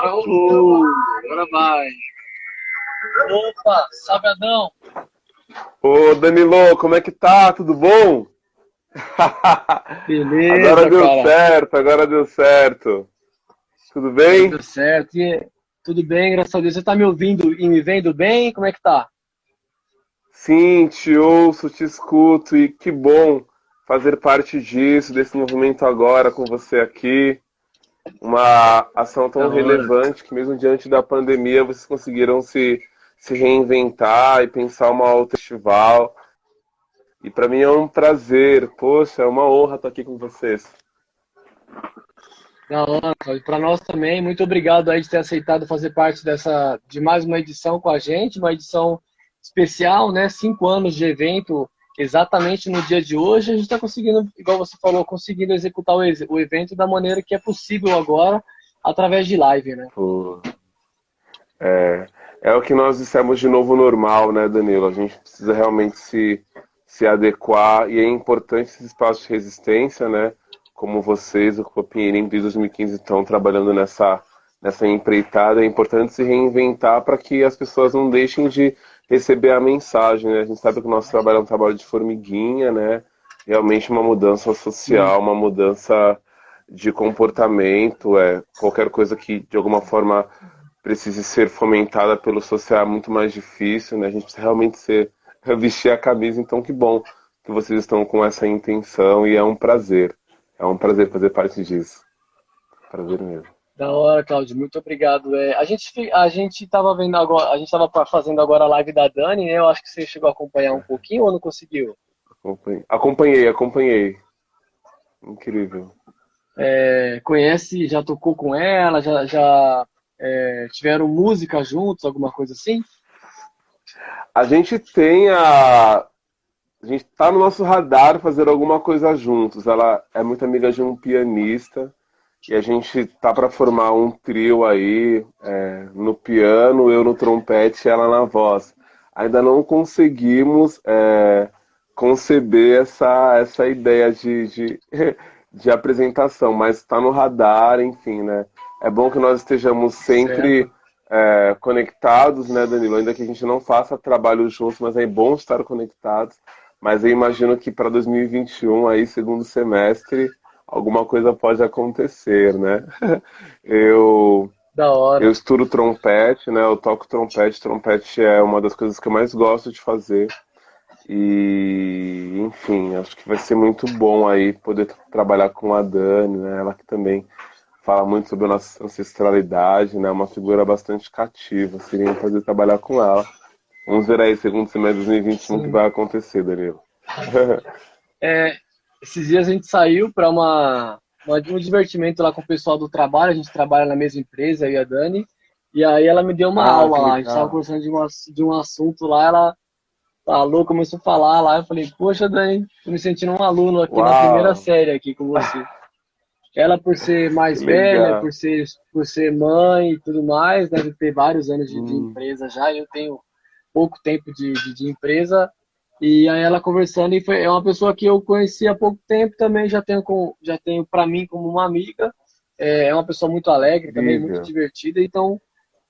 Agora rolou, agora vai. Opa, sabadão. Ô Danilo, como é que tá? Tudo bom? Agora Beleza, deu cara. certo, agora deu certo. Tudo Agora bem? deu certo. Tudo bem, graças a Deus. Você tá me ouvindo e me vendo bem? Como é que tá? Sim, te ouço, te escuto e que bom fazer parte disso, desse movimento agora com você aqui. Uma ação tão Da hora. relevante que mesmo diante da pandemia vocês conseguiram se reinventar e pensar uma outra festival. E para mim é um prazer, poxa, é uma honra estar aqui com vocês. Da hora, Cláudio. Pra nós também, muito obrigado aí de ter aceitado fazer parte de mais uma edição com a gente, uma edição especial, né? 5 anos de evento, exatamente no dia de hoje. A gente está conseguindo, igual você falou, conseguindo executar o evento da maneira que é possível agora, através de live, né? Pô, É, é o que nós dissemos de novo normal, né, Danilo? A gente precisa realmente se adequar e é importante esses espaços de resistência, né? Como vocês, o Pinheirinho desde 2015 estão trabalhando nessa empreitada, é importante se reinventar para que as pessoas não deixem de receber a mensagem, né? A gente sabe que o nosso trabalho é um trabalho de formiguinha, né? Realmente uma mudança Sim. social, uma mudança de comportamento, qualquer coisa que de alguma forma precise ser fomentada pelo social é muito mais difícil, né? A gente precisa realmente vestir a camisa, então que bom que vocês estão com essa intenção e é um prazer. É um prazer fazer parte disso. Prazer mesmo. Da hora, Claudio, muito obrigado. A gente estava vendo agora, a gente estava fazendo agora a live da Dani, né? Eu acho que você chegou a acompanhar um pouquinho ou não conseguiu? Acompanhei. Incrível. Conhece, já tocou com ela, já tiveram música juntos, alguma coisa assim? A gente tem a. A gente tá no nosso radar fazer alguma coisa juntos. Ela é muito amiga de um pianista. E a gente tá para formar um trio aí, no piano, eu no trompete e ela na voz. Ainda não conseguimos conceber essa ideia de apresentação, mas está no radar, enfim, né? É bom que nós estejamos sempre Certo. conectados, né, Danilo? Ainda que a gente não faça trabalho juntos, mas é bom estar conectados. Mas eu imagino que para 2021, aí, segundo semestre, alguma coisa pode acontecer, né? Eu, Da eu hora. estudo trompete, né? Eu toco trompete. Trompete é uma das coisas que eu mais gosto de fazer. E, enfim, acho que vai ser muito bom aí poder trabalhar com a Dani, né? Ela que também fala muito sobre a nossa ancestralidade, né? Uma figura bastante cativa. Seria um prazer trabalhar com ela. Vamos ver aí, segundo semestre de 2021, o que Sim. vai acontecer, Danilo. É, esses dias a gente saiu para um divertimento lá com o pessoal do trabalho, a gente trabalha na mesma empresa, eu e a Dani, e aí ela me deu uma Ah, aula que lá, a gente estava legal. conversando de um assunto lá, ela falou, começou a falar lá, eu falei, poxa, Dani, tô me sentindo um aluno aqui na primeira Uau, série aqui com você. Ela, por ser que mais velha, legal. por ser mãe e tudo mais, deve ter vários anos de Hum, empresa já. Eu tenho pouco tempo de empresa. E aí ela conversando, é uma pessoa que eu conheci há pouco tempo também, já tenho para mim como uma amiga. É uma pessoa muito alegre também, muito incrível. divertida. Então,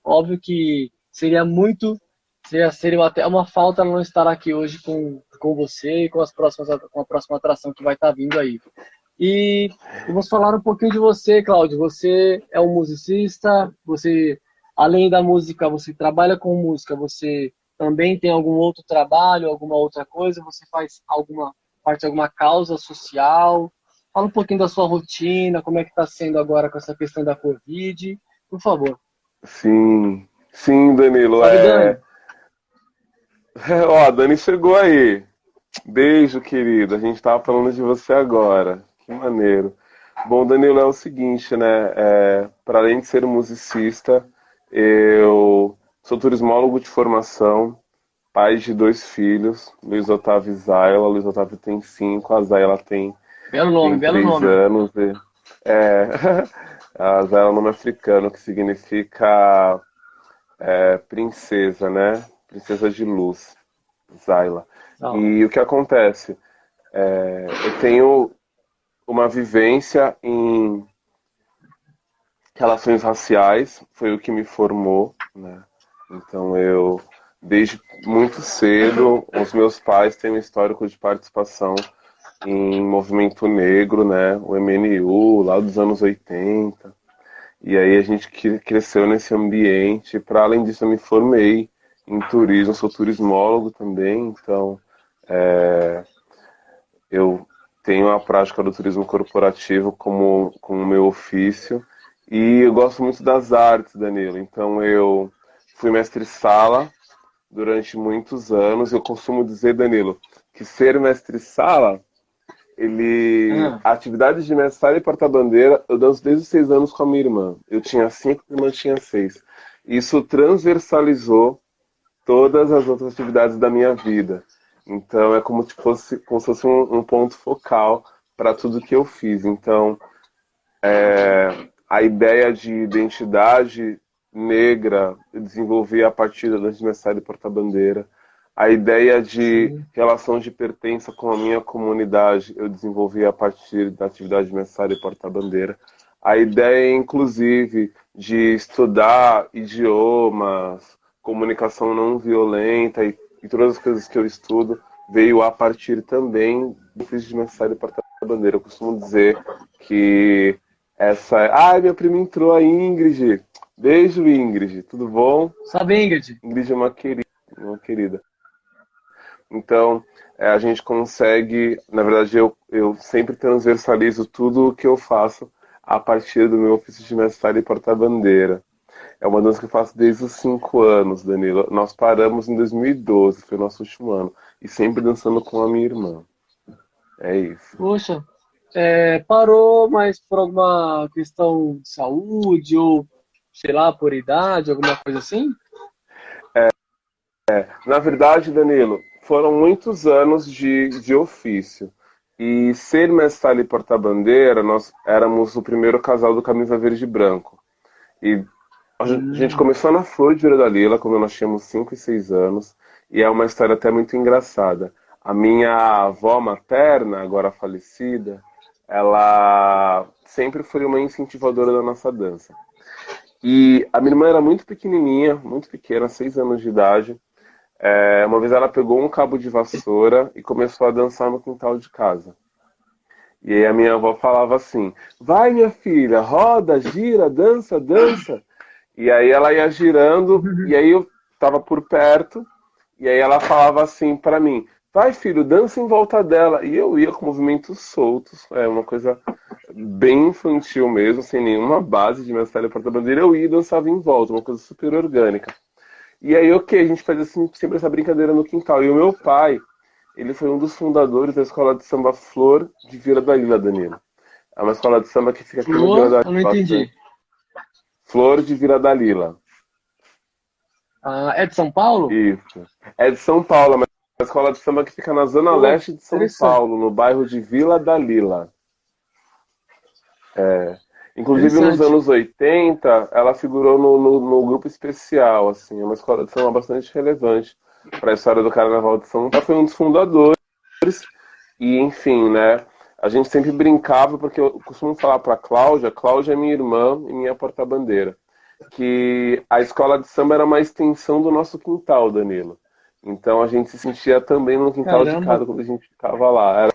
óbvio que seria até uma falta não estar aqui hoje com você e com a próxima atração que vai estar vindo aí. E vamos falar um pouquinho de você, Cláudio. Você é um musicista, além da música, você trabalha com música, você também tem algum outro trabalho, alguma outra coisa? Você faz parte de alguma causa social? Fala um pouquinho da sua rotina, como é que está sendo agora com essa questão da Covid, por favor. Sim, sim, Danilo. Salve, Dani. Ó, a Dani chegou aí. Beijo, querido. A gente tava falando de você agora. Que maneiro. Bom, Danilo, é o seguinte, né? Para além de ser um musicista, eu sou turismólogo de formação, pai de dois filhos, Luiz Otávio e Zayla. Luiz Otávio tem 5, a Zayla Belo tem nome, belo 3 nome. anos. É, a Zayla é um nome africano que significa princesa, né? Princesa de luz, Zayla. Não. E o que acontece? Eu tenho uma vivência relações raciais, foi o que me formou, né? Então eu, desde muito cedo, os meus pais têm um histórico de participação em movimento negro, né? O MNU, lá dos anos 80. E aí a gente cresceu nesse ambiente. Para além disso, eu me formei em turismo, sou turismólogo também, então eu tenho a prática do turismo corporativo como meu ofício. E eu gosto muito das artes, Danilo. Então eu fui mestre-sala durante muitos anos. Eu costumo dizer, Danilo, que ser mestre-sala, Ah, a atividade de mestre-sala e porta-bandeira, eu danço desde os 6 anos com a minha irmã. Eu tinha 5, a minha irmã tinha 6. Isso transversalizou todas as outras atividades da minha vida. Então é como se fosse um ponto focal para tudo que eu fiz. Então a ideia de identidade negra eu desenvolvi a partir da dança de mestre e porta-bandeira. A ideia de sim. relação de pertença com a minha comunidade eu desenvolvi a partir da atividade de mestre e porta-bandeira. A ideia, inclusive, de estudar idiomas, comunicação não violenta e todas as coisas que eu estudo veio a partir também do ofício de mestre e porta-bandeira. Eu costumo dizer que Ai, minha prima entrou, a Ingrid. Beijo, Ingrid. Tudo bom? Sabe, Ingrid? Ingrid é uma querida. Uma querida. Então, a gente consegue... Na verdade, eu sempre transversalizo tudo o que eu faço a partir do meu ofício de mestre e porta-bandeira. É uma dança que eu faço desde os 5 anos, Danilo. Nós paramos em 2012, foi o nosso último ano. E sempre dançando com a minha irmã. É isso. Poxa, parou, mas por alguma questão de saúde ou, sei lá, por idade, alguma coisa assim? Na verdade, Danilo, foram muitos anos de ofício. E ser mestre e porta-bandeira, nós éramos o primeiro casal do Camisa Verde e Branco. E a gente Hum, começou na Flor de Vira da Lila, quando nós tínhamos 5 e 6 anos. E é uma história até muito engraçada. A minha avó materna, agora falecida, ela sempre foi uma incentivadora da nossa dança. E a minha irmã era muito pequenininha, muito pequena, 6 anos de idade. Uma vez ela pegou um cabo de vassoura e começou a dançar no quintal de casa. E aí a minha avó falava assim: vai, minha filha, roda, gira, dança, dança. E aí ela ia girando, e aí eu tava por perto, e aí ela falava assim pra mim: vai, filho, dança em volta dela. E eu ia com movimentos soltos, uma coisa bem infantil mesmo, sem nenhuma base de mestre e porta-bandeira. Eu ia e dançava em volta, uma coisa super orgânica. E aí, ok, a gente fazia assim, sempre essa brincadeira no quintal. E o meu pai, ele foi um dos fundadores da escola de samba Flor de Vila da Lila, Danilo. É uma escola de samba que fica aqui no Vila flor, da Lila eu não bastante. entendi. Flor de Vila da Lila. Ah, é de São Paulo? Isso. É de São Paulo, mas é uma escola de samba que fica na zona Pô, leste de São interessante, Paulo, no bairro de Vila da Lila. Inclusive nos interessante. anos 80, ela figurou no grupo especial, assim, é uma escola de samba bastante relevante para a história do Carnaval de São Paulo. Foi um dos fundadores. E, enfim, né? A gente sempre brincava, porque eu costumo falar para Cláudia é minha irmã e minha porta-bandeira, que a escola de samba era uma extensão do nosso quintal, Danilo. Então a gente se sentia também no quintal de Caramba, casa quando a gente ficava lá.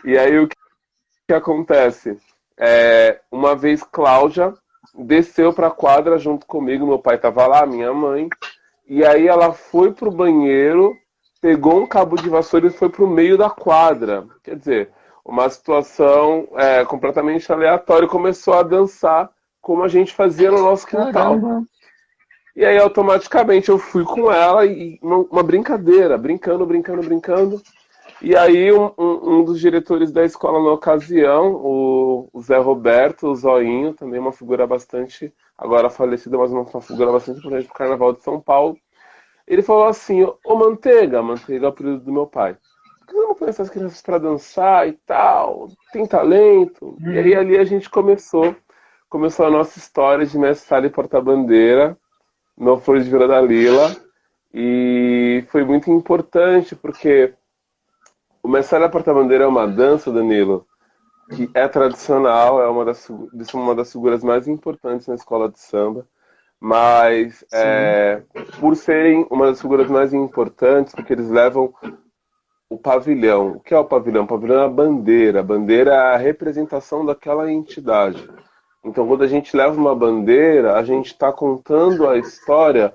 E aí o que acontece? Uma vez Cláudia desceu para a quadra junto comigo, meu pai estava lá, minha mãe, e aí ela foi pro banheiro, pegou um cabo de vassoura e foi pro meio da quadra. Quer dizer, uma situação completamente aleatória. E começou a dançar como a gente fazia no nosso quintal. caramba. E aí, automaticamente, eu fui com ela e uma brincadeira, brincando, brincando, brincando. E aí, um dos diretores da escola na ocasião, o Zé Roberto, o Zoinho, também uma figura bastante, agora falecida, mas uma figura bastante importante para o Carnaval de São Paulo. Ele falou assim: ô Manteiga, Manteiga é o apelido do meu pai, por que você não põe essas crianças para dançar e tal? Tem talento? E aí Uhum. ali a gente começou a nossa história de mestre e porta-bandeira no Flor de Vila da Lila. E foi muito importante porque o mestre e porta-bandeira é uma dança, Danilo, que é tradicional, uma das figuras mais importantes na escola de samba, mas Sim, por serem uma das figuras mais importantes, porque eles levam o pavilhão. O que é o pavilhão? O pavilhão é a bandeira. A bandeira é a representação daquela entidade. Então, quando a gente leva uma bandeira, a gente está contando a história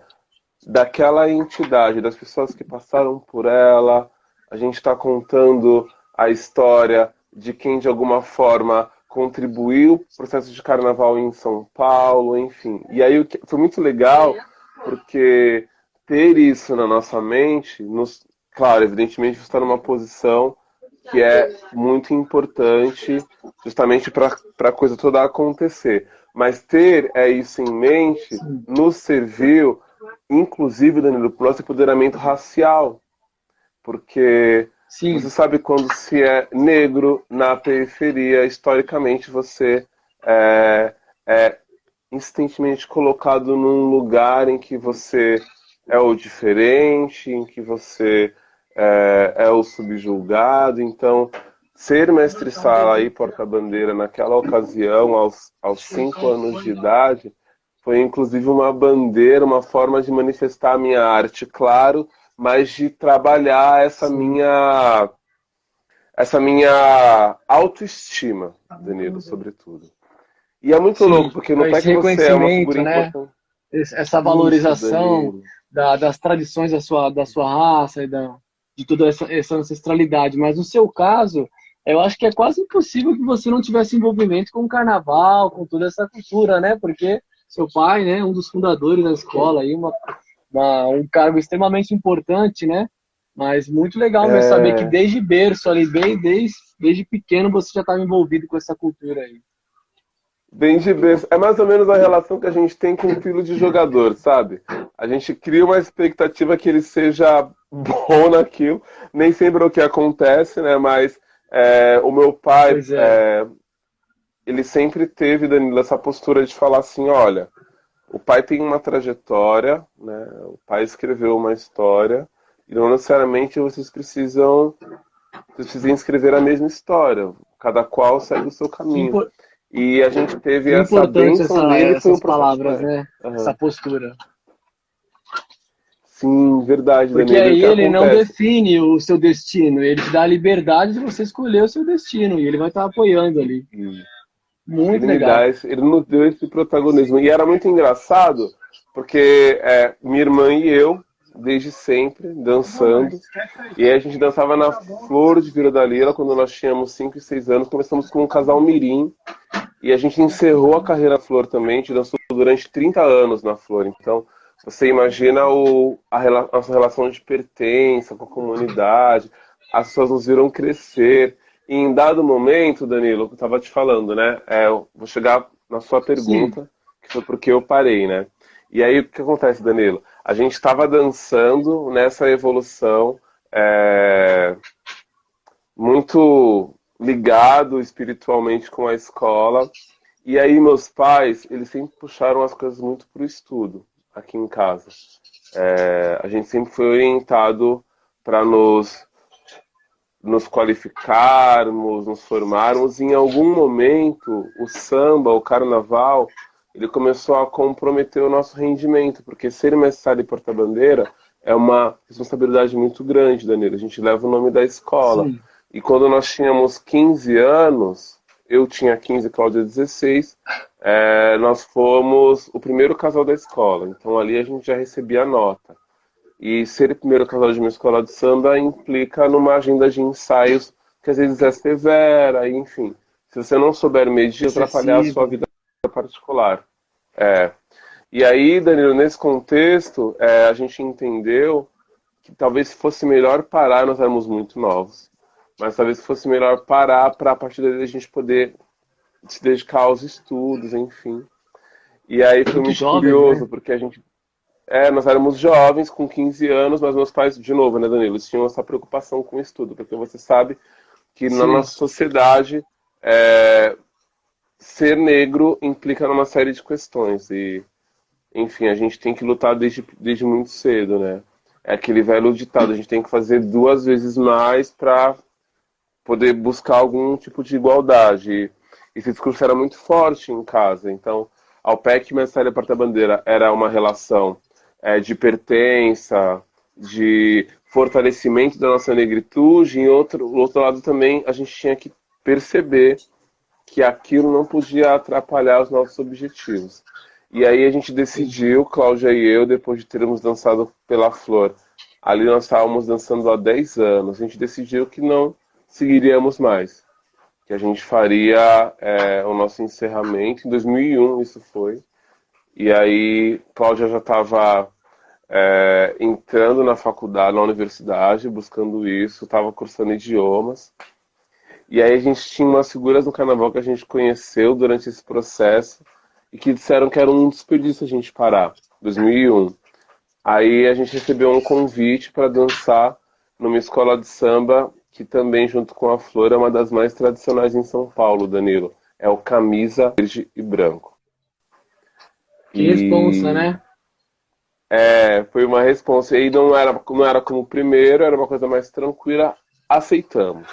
daquela entidade, das pessoas que passaram por ela. A gente está contando a história de quem, de alguma forma, contribuiu para o processo de carnaval em São Paulo, enfim. E aí foi muito legal, porque ter isso na nossa mente, claro, evidentemente, você está numa posição que é muito importante justamente para a coisa toda acontecer. Mas ter isso em mente sim, nos serviu, inclusive, Danilo, para o nosso empoderamento racial. Porque você sim, sabe quando se é negro na periferia, historicamente você é, é insistentemente colocado num lugar em que você é o diferente, em que você é o subjulgado. Então, ser mestre-sala e porta-bandeira naquela ocasião, aos 5 anos de idade, foi inclusive uma bandeira, uma forma de manifestar a minha arte, claro, mas de trabalhar sim. essa minha autoestima, Danilo, sobretudo. E é muito louco, Sim, porque não é esse que você é uma figura reconhecimento, né? importante. Essa Isso, valorização Danilo. das tradições da sua raça e de toda essa ancestralidade. Mas no seu caso, eu acho que é quase impossível que você não tivesse envolvimento com o carnaval, com toda essa cultura, né? Porque seu pai, né, um dos fundadores da escola, aí, um cargo extremamente importante, né? Mas muito legal mesmo saber que É, desde berço ali, desde pequeno, você já estava envolvido com essa cultura aí. bem de berço. É mais ou menos a relação que a gente tem com o filho de jogador, sabe? A gente cria uma expectativa que ele seja bom naquilo. Nem sempre é o que acontece, né? Mas o meu pai, Pois é. ele sempre teve, Danilo, essa postura de falar assim, olha, o pai tem uma trajetória, né? O pai escreveu uma história e não necessariamente vocês precisam escrever a mesma história. Cada qual segue o seu Que, caminho. E a gente teve que essa importante bênção dele, foi um essas processo. palavras, né? Essa Aham. postura. Sim, verdade, Porque Danilo. E o aí que ele não acontece? define o seu destino, ele te dá a liberdade de você escolher o seu destino e ele vai estar apoiando ali. Hum. Muito Ele me legal. dá ele nos deu esse protagonismo. E era muito engraçado, porque minha irmã e eu, desde sempre, dançando. E aí a gente dançava na Flor de Vila da Lila, quando nós tínhamos 5 e 6 anos. Começamos com um casal mirim. E a gente encerrou a carreira Flor também. A gente dançou durante 30 anos na Flor. Então, você imagina a nossa relação de pertença com a comunidade. As pessoas nos viram crescer. E em dado momento, Danilo, que eu estava te falando, né? Eu vou chegar na sua Sim, pergunta, que foi porque eu parei, né? E aí, o que acontece, Danilo? A gente estava dançando nessa evolução, é, muito ligado espiritualmente com a escola. E aí, meus pais, eles sempre puxaram as coisas muito para o estudo aqui em casa. A gente sempre foi orientado para nos qualificarmos, nos formarmos. E em algum momento, o samba, o carnaval, ele começou a comprometer o nosso rendimento, porque ser mestre e porta-bandeira é uma responsabilidade muito grande, Danilo. A gente leva o nome da escola. sim. E quando nós tínhamos 15 anos, eu tinha 15, Cláudia 16, nós fomos o primeiro casal da escola. Então ali a gente já recebia a nota. E ser o primeiro casal de uma escola de samba implica numa agenda de ensaios que às vezes é severa, enfim. Se você não souber medir, atrapalhar a sua Excessivo. vida particular. É. E aí, Danilo, nesse contexto, a gente entendeu que talvez fosse melhor parar, nós éramos muito novos, mas talvez fosse melhor parar para a partir daí a gente poder se dedicar aos estudos, enfim. E aí foi Muito muito jovem, né? curioso, porque nós éramos jovens, com 15 anos, mas meus pais, de novo, né, Danilo, eles tinham essa preocupação com o estudo, porque você sabe que na Sim. nossa sociedade, é, ser negro implica numa série de questões. E, enfim, a gente tem que lutar desde muito cedo, né? É aquele velho ditado, a gente tem que fazer 2 vezes mais para poder buscar algum tipo de igualdade. Esse discurso era muito forte em casa. Então, ao PEC Mestre Porta-Bandeira era uma relação de pertença, de fortalecimento da nossa negritude, e do outro lado também a gente tinha que perceber que aquilo não podia atrapalhar os nossos objetivos. E aí a gente decidiu, Cláudia e eu, depois de termos dançado pela Flor, ali nós estávamos dançando há 10 anos, a gente decidiu que não seguiríamos mais, que a gente faria o nosso encerramento, em 2001 isso foi, e aí Cláudia já estava entrando na faculdade, na universidade, buscando isso, estava cursando idiomas, e aí a gente tinha umas figuras no carnaval que a gente conheceu durante esse processo e que disseram que era um desperdício a gente parar, 2001. Aí a gente recebeu um convite para dançar numa escola de samba que também, junto com a Flor, é uma das mais tradicionais em São Paulo, Danilo. É o Camisa Verde e Branco. Que responsa, né? Foi uma responsa. E não era como o primeiro, era uma coisa mais tranquila. Aceitamos.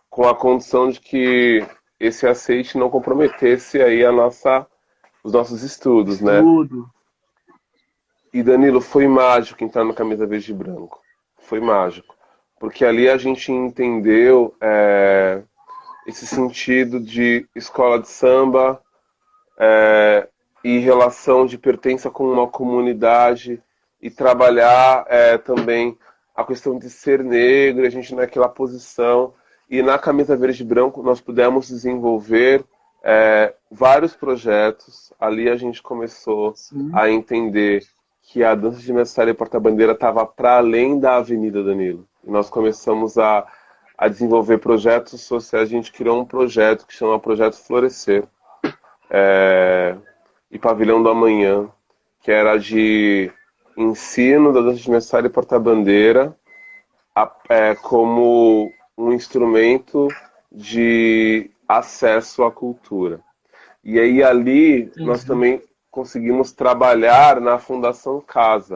Com a condição de que esse aceite não comprometesse aí os nossos estudos, né? Tudo. E Danilo, foi mágico entrar no Camisa Verde e Branco. Foi mágico. Porque ali a gente entendeu esse sentido de escola de samba e relação de pertença com uma comunidade e trabalhar também a questão de ser negro, a gente naquela posição. E na Camisa Verde e Branco nós pudemos desenvolver vários projetos. Ali a gente começou a entender que a dança de mestre e porta-bandeira estava para além da Avenida, Danilo. E nós começamos a desenvolver projetos sociais. A gente criou um projeto que chama Projeto Florescer e Pavilhão do Amanhã, que era de ensino da dança de mestre e porta-bandeira como um instrumento de acesso à cultura. E aí ali nós também conseguimos trabalhar na Fundação Casa.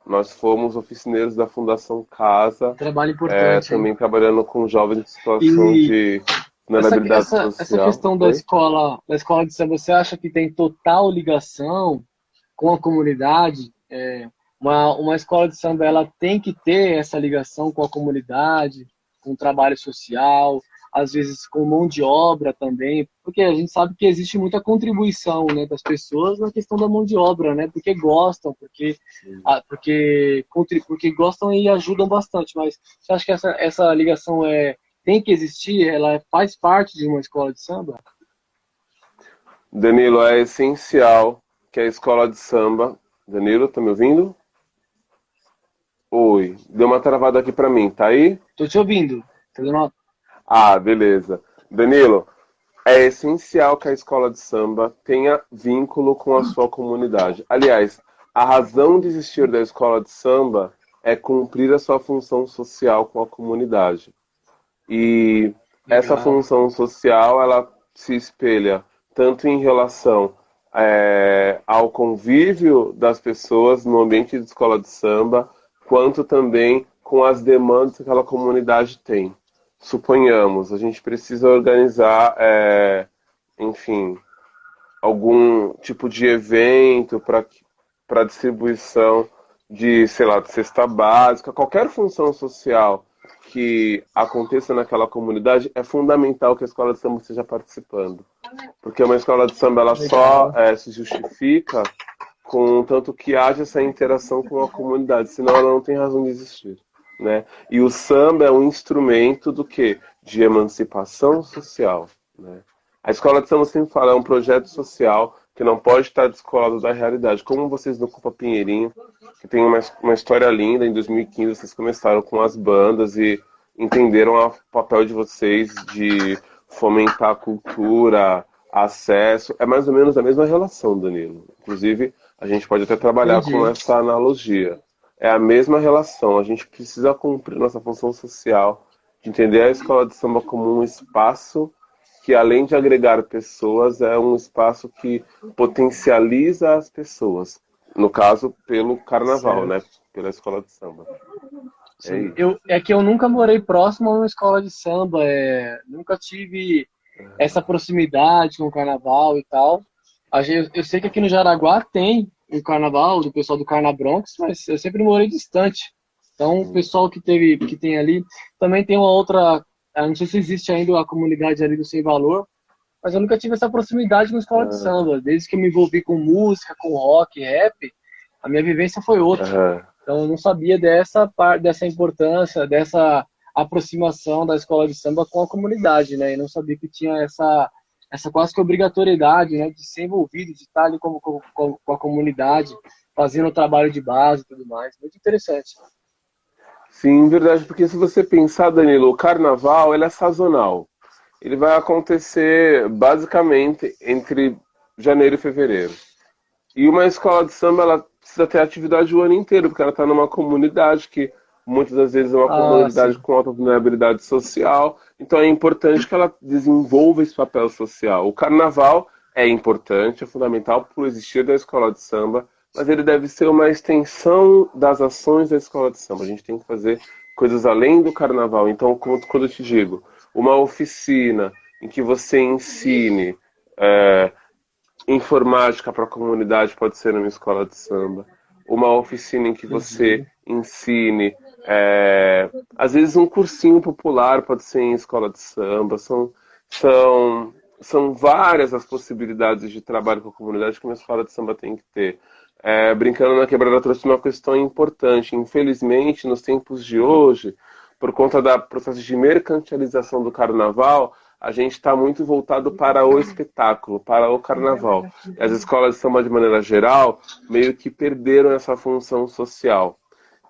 Nós fomos oficineiros da Fundação Casa. Trabalho importante. Também trabalhando com jovens em situação de vulnerabilidade social. Essa questão da escola de samba, você acha que tem total ligação com a comunidade? Uma escola de samba, ela tem que ter essa ligação com a comunidade, com o trabalho social, às vezes com mão de obra também, porque a gente sabe que existe muita contribuição, né, das pessoas na questão da mão de obra, né, porque gostam, porque gostam e ajudam bastante, mas você acha que essa ligação tem que existir? Ela faz parte de uma escola de samba? Danilo, é essencial que a escola de samba... Danilo, tá me ouvindo? Oi, deu uma travada aqui pra mim, tá aí? Tô te ouvindo. Ah, beleza. Danilo, é essencial que a escola de samba tenha vínculo com a sua comunidade. Aliás, a razão de existir da escola de samba é cumprir a sua função social com a comunidade. E essa função social, ela se espelha tanto em relação ao convívio das pessoas no ambiente de escola de samba, quanto também com as demandas que aquela comunidade tem. Suponhamos, a gente precisa organizar, enfim, algum tipo de evento para distribuição de, sei lá, de cesta básica, qualquer função social que aconteça naquela comunidade, é fundamental que a escola de samba esteja participando. Porque uma escola de samba ela só se justifica com tanto que haja essa interação com a comunidade, senão ela não tem razão de existir. Né? E o samba é um instrumento do quê? De emancipação social. Né? A escola de samba sempre fala, é um projeto social que não pode estar descolado da realidade. Como vocês no Copa Pinheirinho, que tem uma história linda, em 2015 vocês começaram com as bandas e entenderam o papel de vocês de fomentar a cultura, acesso. É mais ou menos a mesma relação, Danilo. Inclusive, a gente pode até trabalhar com essa analogia. É a mesma relação. A gente precisa cumprir nossa função social, de entender a escola de samba como um espaço que, além de agregar pessoas, é um espaço que potencializa as pessoas. No caso, pelo carnaval, né? Pela escola de samba. É Sim, isso. é que eu nunca morei próximo a uma escola de samba, nunca tive essa proximidade com o carnaval e tal. Eu sei que aqui no Jaraguá tem o carnaval do pessoal do Carnabronx, mas eu sempre morei distante. Então, o pessoal que tem ali também tem uma outra, eu não sei se existe ainda a comunidade ali do Sem Valor, mas eu nunca tive essa proximidade com a escola de Ah, samba. Desde que eu me envolvi com música, com rock, rap, a minha vivência foi outra. aham. Então eu não sabia dessa parte, dessa importância, dessa aproximação da escola de samba com a comunidade, né? E não sabia que tinha essa quase que obrigatoriedade, né, de ser envolvido, de estar ali com a comunidade, fazendo o trabalho de base e tudo mais. Muito interessante. Sim, verdade, porque se você pensar, Danilo, o carnaval ele é sazonal. Ele vai acontecer basicamente entre janeiro e fevereiro. E uma escola de samba, ela precisa ter atividade o ano inteiro, porque ela está numa comunidade que muitas das vezes é uma Ah, comunidade sim. com alta vulnerabilidade social. Então é importante que ela desenvolva esse papel social. O carnaval é importante, é fundamental por existir da escola de samba, mas ele deve ser uma extensão das ações da escola de samba. A gente tem que fazer coisas além do carnaval. Então, quando eu te digo, uma oficina em que você ensine é, informática para a comunidade pode ser numa escola de samba. Uma oficina em que você Uhum. ensine. Às vezes um cursinho popular pode ser em escola de samba. São, são várias as possibilidades de trabalho com a comunidade que uma escola de samba tem que ter. Brincando na quebrada trouxe uma questão importante. Infelizmente, nos tempos de hoje, por conta do processo de mercantilização do carnaval, a gente está muito voltado para o espetáculo, para o carnaval. As escolas de samba, de maneira geral, meio que perderam essa função social.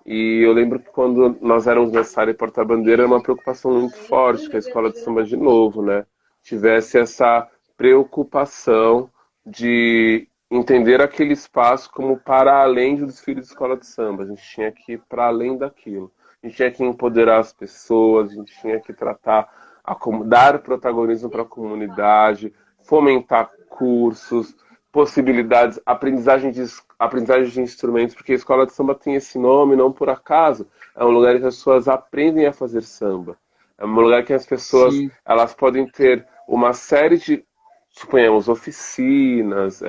E eu lembro que quando nós éramos nessa área porta-bandeira, era uma preocupação muito forte que a escola de samba, de novo, né, tivesse essa preocupação de entender aquele espaço como para além do desfile de escola de samba. A gente tinha que ir para além daquilo. A gente tinha que empoderar as pessoas, a gente tinha que tratar, dar protagonismo para a comunidade, fomentar cursos, possibilidades, aprendizagem de instrumentos, porque a escola de samba tem esse nome não por acaso. É um lugar em que as pessoas aprendem a fazer samba. É um lugar que as pessoas Sim. elas podem ter uma série de, suponhamos, oficinas,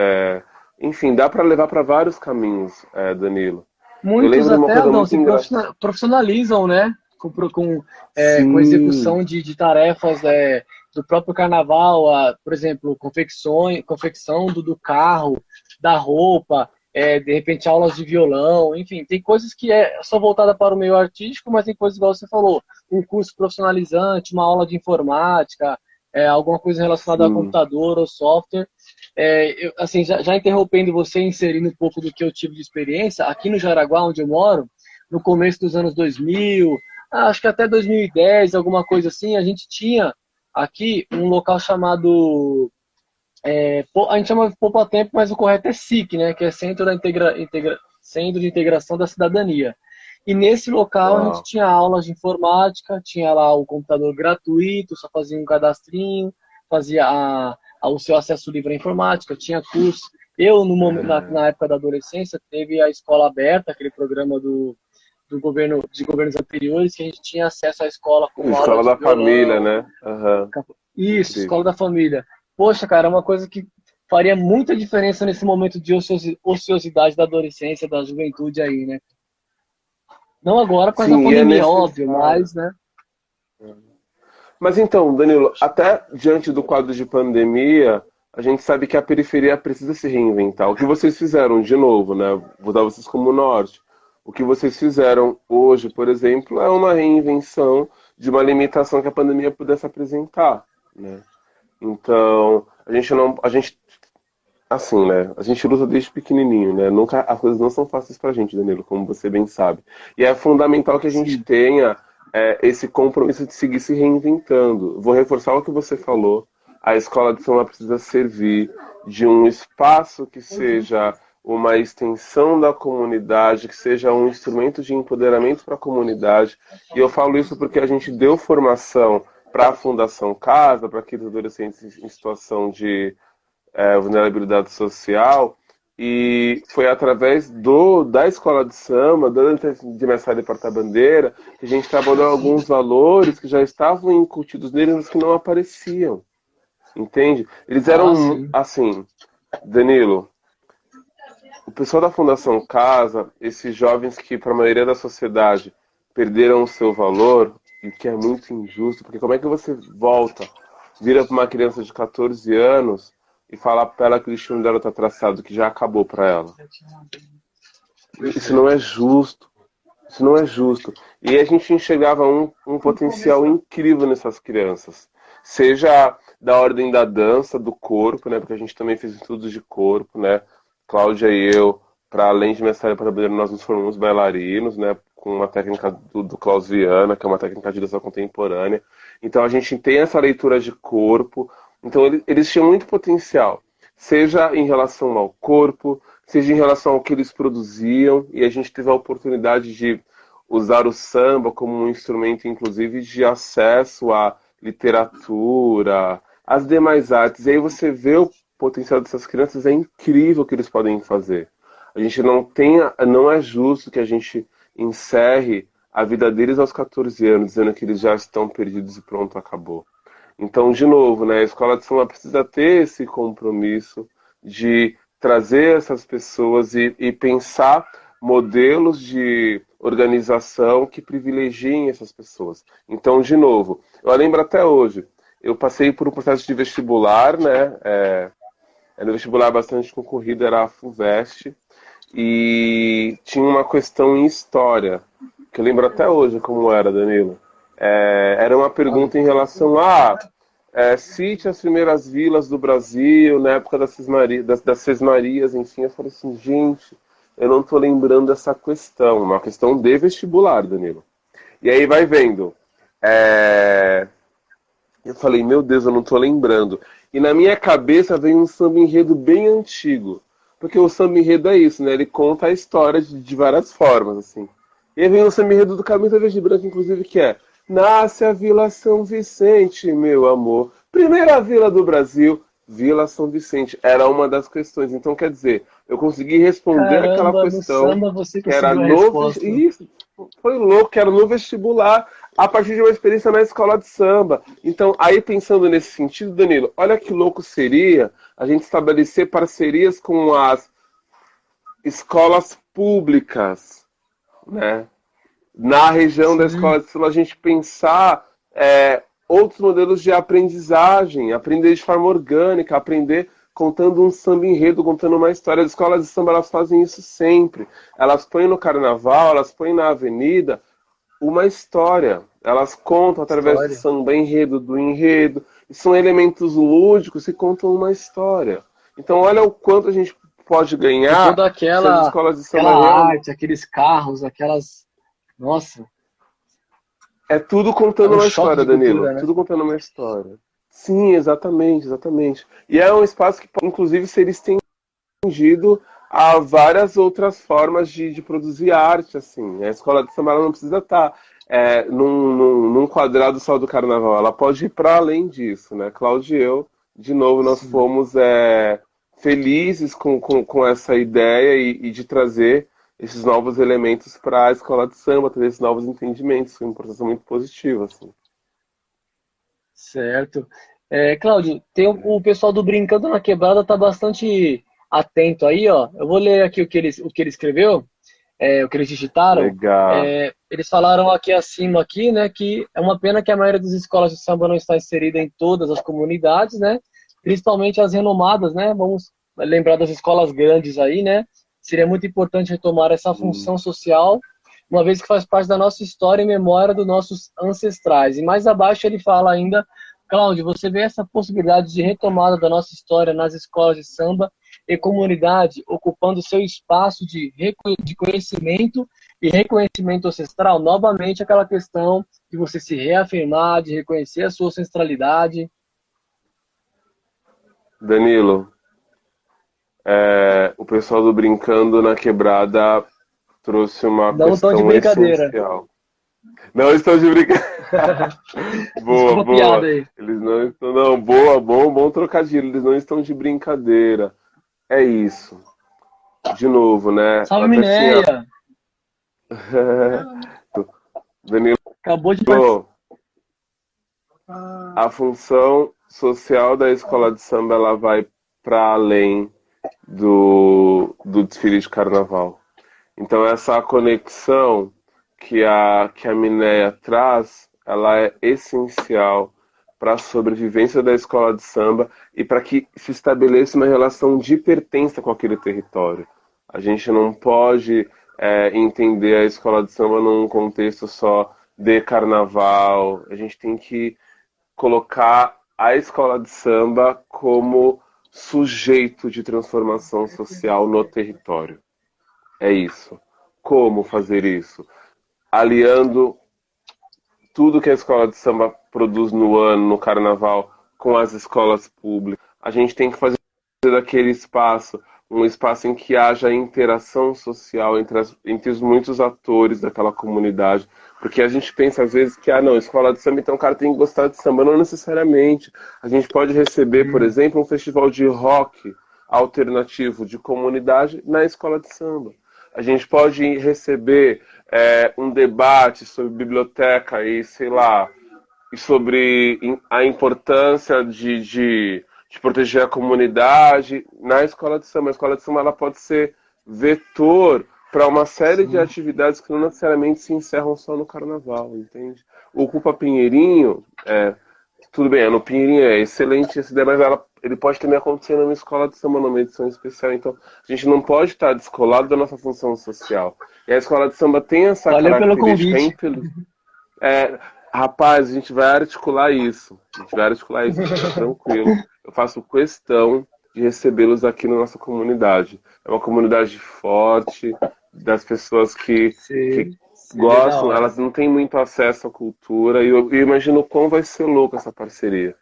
enfim, dá para levar para vários caminhos, Danilo. Eu Muitos lembro de uma até, coisa Aldão, muito se engraçada. profissionalizam, né? Com Sim, execução de tarefas do próprio carnaval, por exemplo, confecção do carro, da roupa, de repente aulas de violão, enfim, tem coisas que são voltadas para o meio artístico, mas tem coisas, igual você falou, um curso profissionalizante, uma aula de informática, alguma coisa relacionada a sim. computador ou software. Assim, já interrompendo você, inserindo um pouco do que eu tive de experiência, aqui no Jaraguá, onde eu moro, no começo dos anos 2000, acho que até 2010, alguma coisa assim, a gente tinha aqui um local chamado, a gente chama de Poupa Tempo, mas o correto é SIC, né, que é Centro de Integração da Cidadania. E nesse local a gente Uau. tinha aulas de informática, tinha lá o computador gratuito, só fazia um cadastrinho, fazia o seu acesso livre à informática, tinha curso. Eu, no momento, na época da adolescência, teve a escola aberta, aquele programa do governo, de governos anteriores, que a gente tinha acesso à escola com aula Escola de da família, violão. né? Aham. Isso, escola Incrível. da família. Poxa, cara, é uma coisa que faria muita diferença nesse momento de ociosidade da adolescência, da juventude aí, né? Não agora por causa da Sim, e é pandemia, óbvio, necessário. mas, né? Mas então, Danilo, até diante do quadro de pandemia, a gente sabe que a periferia precisa se reinventar. O que vocês fizeram, de novo, né? Vou dar vocês como norte. O que vocês fizeram hoje, por exemplo, é uma reinvenção de uma limitação que a pandemia pudesse apresentar, né? Então, a gente não, a gente, assim, né? A gente luta desde pequenininho, né? Nunca, as coisas não são fáceis pra gente, Danilo, como você bem sabe. E é fundamental que a gente Sim. tenha esse compromisso de seguir se reinventando. Vou reforçar o que você falou. A escola de samba precisa servir de um espaço que seja uma extensão da comunidade, que seja um instrumento de empoderamento para a comunidade. E eu falo isso porque a gente deu formação para a Fundação Casa, para aqueles adolescentes em situação de vulnerabilidade social, E foi através da escola de samba, de Mestre de Porta-Bandeira, que a gente trabalhou alguns valores que já estavam incutidos neles, mas que não apareciam. Entende? Eles Ah, eram sim. assim, Danilo, o pessoal da Fundação Casa, esses jovens que, para a maioria da sociedade, perderam o seu valor, e que é muito injusto, porque como é que você volta, vira para uma criança de 14 anos e fala para ela que o destino dela está traçado, que já acabou para ela? Isso não é justo. Isso não é justo. E a gente enxergava um potencial incrível nessas crianças. Seja da ordem da dança, do corpo, né? Porque a gente também fez estudos de corpo, né? Cláudia e eu, para além de mestre para brasileiro, nós nos formamos bailarinos, né? Com uma técnica do Klaus Viana, que é uma técnica de dança contemporânea. Então a gente tem essa leitura de corpo. Então eles tinham muito potencial. Seja em relação ao corpo, seja em relação ao que eles produziam, e a gente teve a oportunidade de usar o samba como um instrumento, inclusive, de acesso à literatura, às demais artes. E aí você vê o potencial dessas crianças, é incrível o que eles podem fazer. A gente não é justo que a gente encerre a vida deles aos 14 anos, dizendo que eles já estão perdidos e pronto, acabou. Então, de novo, né, a escola de samba precisa ter esse compromisso de trazer essas pessoas e pensar modelos de organização que privilegiem essas pessoas. Então, de novo, eu lembro até hoje, eu passei por um processo de vestibular, né? Era um vestibular bastante concorrido, era a FUVEST, e tinha uma questão em história, que eu lembro até hoje como era, Danilo. Era uma pergunta em relação a cite as primeiras vilas do Brasil, na época das Sesmarias, enfim. Eu falei assim, gente, eu não estou lembrando dessa questão, uma questão de vestibular, Danilo. E aí vai vendo. Eu falei, meu Deus, eu não estou lembrando. E na minha cabeça veio um samba enredo bem antigo. Porque o samba enredo é isso, né? Ele conta a história de várias formas, assim. E aí vem o samba enredo do Camisa Verde e Branco, inclusive, que é: nasce a Vila São Vicente, meu amor. Primeira vila do Brasil, Vila São Vicente. Era uma das questões. Então, quer dizer, eu consegui responder aquela Caramba, no questão samba você que era conseguiu a no... resposta. Isso, foi louco, que era no vestibular, a partir de uma experiência na escola de samba. Então, aí pensando nesse sentido, Danilo, olha que louco seria a gente estabelecer parcerias com as escolas públicas, né? Na região da Sim, escola de samba, a gente pensar outros modelos de aprendizagem, aprender de forma orgânica, aprender contando um samba enredo, contando uma história. As escolas de samba, elas fazem isso sempre. Elas põem no carnaval, elas põem na avenida uma história. Elas contam através do história. samba enredo, do enredo. E são elementos lúdicos que contam uma história. Então, olha o quanto a gente pode E ganhar toda se as escolas de aquela samba realmente... arte, aqueles carros, aquelas. Nossa, É tudo é contando um uma choque história, de Danilo. cultura, né? Tudo contando uma história. Sim, exatamente, exatamente. E é um espaço que pode, inclusive, ser estendido a várias outras formas de produzir arte, assim. A escola de samba ela não precisa estar num quadrado só do carnaval. Ela pode ir para além disso, né? Cláudio e eu, de novo, nós Sim. fomos felizes com essa ideia e de trazer esses novos elementos para a escola de samba, trazer esses novos entendimentos. Foi um processo muito positivo, assim. Certo. Cláudio, tem o pessoal do Brincando na Quebrada tá bastante atento aí, ó. Eu vou ler aqui o que ele escreveu, o que eles digitaram. Legal. Eles falaram aqui acima aqui, né, que é uma pena que a maioria das escolas de samba não está inserida em todas as comunidades, né? Principalmente as renomadas, né? Vamos lembrar das escolas grandes aí, né? Seria muito importante retomar essa função social, uma vez que faz parte da nossa história e memória dos nossos ancestrais. E mais abaixo ele fala ainda, Cláudio, você vê essa possibilidade de retomada da nossa história nas escolas de samba e comunidade ocupando seu espaço de conhecimento e reconhecimento ancestral? Novamente aquela questão de você se reafirmar, de reconhecer a sua ancestralidade. Danilo, o pessoal do Brincando na Quebrada trouxe uma Não tão de questão brincadeira. essencial. Não estão de brincadeira. Boa, Desculpa a piada boa. aí. Eles não estão. Não, boa, bom trocadilho. Eles não estão de brincadeira. É isso. de novo, né? Salve, Até tinha. Mineia! Danilo, Acabou de participar. a função social da escola de samba ela vai para além do desfile de carnaval. Então essa conexão que a Mineia traz, ela é essencial para a sobrevivência da escola de samba e para que se estabeleça uma relação de pertença com aquele território. A gente não pode entender a escola de samba num contexto só de carnaval. A gente tem que colocar a escola de samba como sujeito de transformação social no território. É isso. Como fazer isso? Aliando tudo que a escola de samba produz no ano, no carnaval, com as escolas públicas. A gente tem que fazer daquele espaço um espaço em que haja interação social entre os muitos atores daquela comunidade. Porque a gente pensa às vezes que, não, escola de samba, então o cara tem que gostar de samba. Não necessariamente. A gente pode receber, por exemplo, um festival de rock alternativo de comunidade na escola de samba. A gente pode receber um debate sobre biblioteca e, sei lá, e sobre a importância de proteger a comunidade na escola de samba. A escola de samba ela pode ser vetor para uma série de atividades que não necessariamente se encerram só no carnaval, entende? O Cupa Pinheirinho, tudo bem, no Pinheirinho é excelente essa ideia, mas ele pode também acontecer numa escola de samba, numa edição especial. Então, a gente não pode estar descolado da nossa função social. E a escola de samba tem essa Valeu pelo característica, convite. Rapaz, a gente vai articular isso. Fica tranquilo. Eu faço questão de recebê-los aqui na nossa comunidade. É uma comunidade forte, das pessoas que gostam, elas não têm muito acesso à cultura, e eu imagino o quão vai ser louco essa parceria.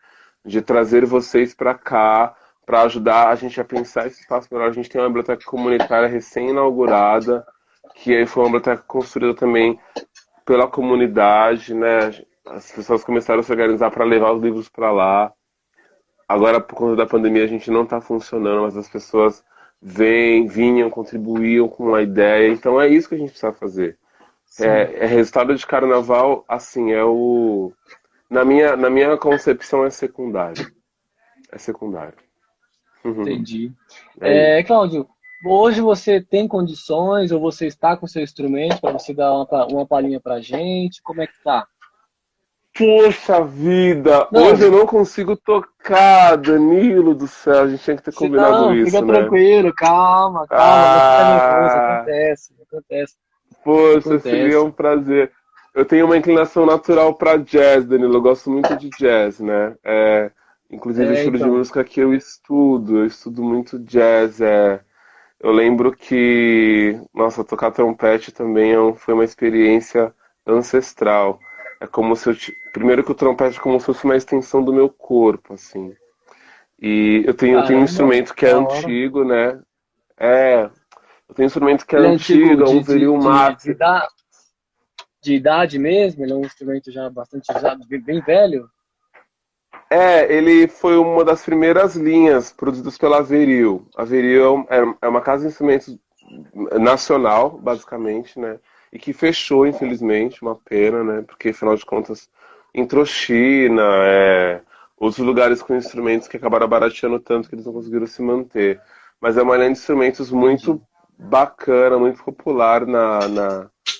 De trazer vocês para cá, para ajudar a gente a pensar esse espaço melhor. A gente tem uma biblioteca comunitária recém-inaugurada, que aí foi uma biblioteca construída também pela comunidade, né? As pessoas começaram a se organizar para levar os livros para lá. Agora, por conta da pandemia, a gente não está funcionando, mas as pessoas vinham, contribuíam com a ideia. Então é isso que a gente precisa fazer. Resultado de carnaval, assim, na minha concepção é secundário. É secundário. Entendi. É Cláudio, hoje você tem condições ou você está com seu instrumento para você dar uma palhinha para a gente? Como é que tá? Poxa vida! Não. Hoje eu não consigo tocar, Danilo do céu. A gente tinha que ter combinado isso, fica né? tranquilo, calma, acontece. Poxa, seria um prazer. Eu tenho uma inclinação natural para jazz, Danilo. Eu gosto muito de jazz, né? Inclusive o estilo de música que eu estudo muito jazz. Eu lembro que, nossa, tocar trompete também foi uma experiência ancestral. É como se primeiro que o trompete é como se fosse uma extensão do meu corpo, assim. E eu tenho um instrumento que é antigo, né? Eu tenho um instrumento que é antigo, é um viril master. De idade mesmo? Ele é um instrumento já bem velho? Ele foi uma das primeiras linhas produzidas pela Veril. A Veril é uma casa de instrumentos nacional, basicamente, né? E que fechou, infelizmente, uma pena, né? Porque, afinal de contas, entrou China, outros lugares com instrumentos que acabaram barateando tanto que eles não conseguiram se manter. Mas é uma linha de instrumentos muito bacana, muito popular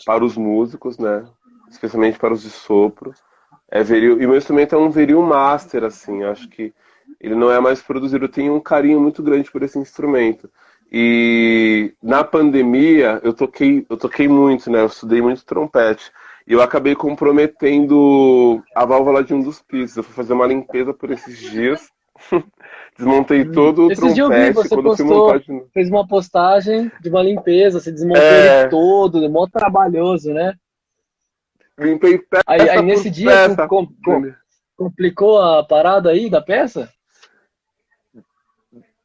para os músicos, né? Especialmente para os de sopro. Veril, e o meu instrumento é um Veril Master, assim, acho que ele não é mais produzido. Eu tenho um carinho muito grande por esse instrumento. E na pandemia eu toquei muito, né? Eu estudei muito trompete. E eu acabei comprometendo a válvula de um dos picos. Eu fui fazer uma limpeza por esses dias. Desmontei todo o trompete. Esses dias eu vi, você postou, fez uma postagem de uma limpeza, você desmontou ele todo, é mó trabalhoso, né? Limpei peça aí nesse dia complicou a parada aí da peça?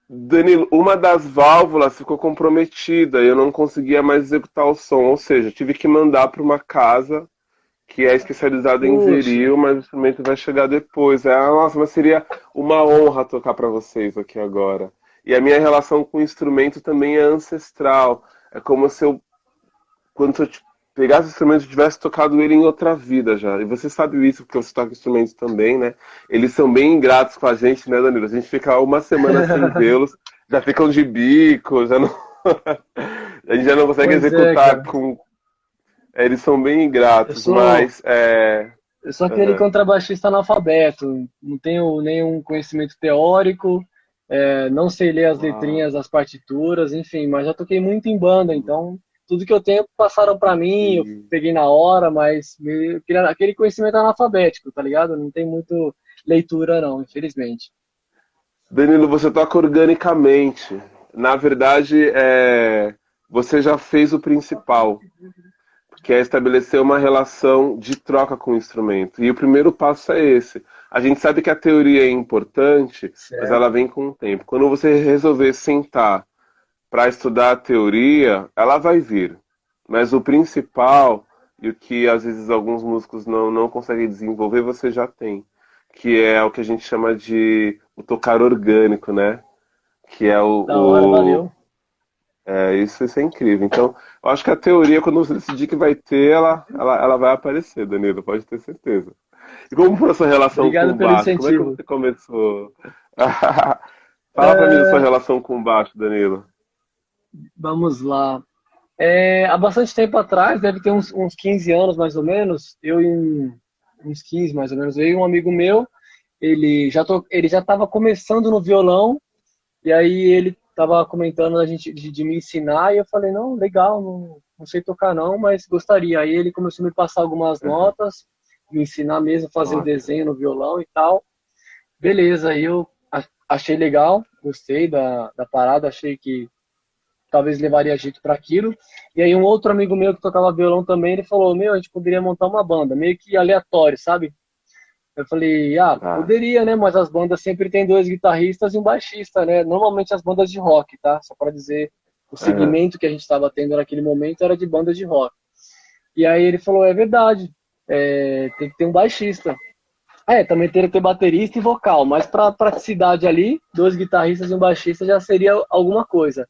Danilo, uma das válvulas ficou comprometida e eu não conseguia mais executar o som. Ou seja, tive que mandar para uma casa que é especializada em Veril, mas o instrumento vai chegar depois. Nossa, mas seria uma honra tocar para vocês aqui agora. E a minha relação com o instrumento também é ancestral. É como se eu, quando eu pegasse o instrumento, eu tivesse tocado ele em outra vida já. E você sabe isso, porque você toca instrumentos também, né? Eles são bem ingratos com a gente, né, Danilo? A gente fica uma semana sem vê-los, já ficam de bico, já não... a gente já não consegue Pois é, executar cara. com... Eles são bem Eu ingratos, sou, mas... É... eu sou aquele Uhum. contrabaixista analfabeto, não tenho nenhum conhecimento teórico, não sei ler as letrinhas Uau. das partituras, enfim, mas já toquei muito em banda, então tudo que eu tenho passaram para mim, eu Sim. peguei na hora, mas aquele conhecimento analfabético, tá ligado? Não tem muito leitura não, infelizmente. Danilo, você toca organicamente. Na verdade, você já fez o principal, que é estabelecer uma relação de troca com o instrumento. E o primeiro passo é esse. A gente sabe que a teoria é importante, mas ela Certo. vem com o tempo. Quando você resolver sentar para estudar a teoria, ela vai vir. Mas o principal, e o que às vezes alguns músicos não conseguem desenvolver, você já tem. Que é o que a gente chama de o tocar orgânico, né? Que é Da hora, valeu. isso é incrível. Então, eu acho que a teoria, quando você decidir que vai ter, ela vai aparecer, Danilo, pode ter certeza. E como foi a sua relação com Obrigado o pelo baixo? Como é que incentivo. você começou? Fala pra mim da sua É, relação com o baixo, Danilo. vamos lá. Há bastante tempo atrás, deve ter uns 15 anos mais ou menos, uns 15 mais ou menos, eu e um amigo meu, ele já estava começando no violão, e aí ele estava comentando de me ensinar, e eu falei, não, legal, não sei tocar não, mas gostaria. Aí ele começou a me passar algumas Aham. notas, me ensinar mesmo a fazer o Ótimo. desenho no violão e tal. Beleza, aí eu achei legal, gostei da parada, achei que talvez levaria jeito para aquilo. E aí um outro amigo meu que tocava violão também, ele falou, meu, a gente poderia montar uma banda, meio que aleatório, sabe? Eu falei, Ah, poderia, né? Mas as bandas sempre tem dois guitarristas e um baixista, né? Normalmente as bandas de rock, tá? Só para dizer, o aham. segmento que a gente estava tendo naquele momento era de bandas de rock. E aí ele falou, é verdade, tem que ter um baixista. Também teria que ter baterista e vocal, mas para praticidade ali, dois guitarristas e um baixista já seria alguma coisa.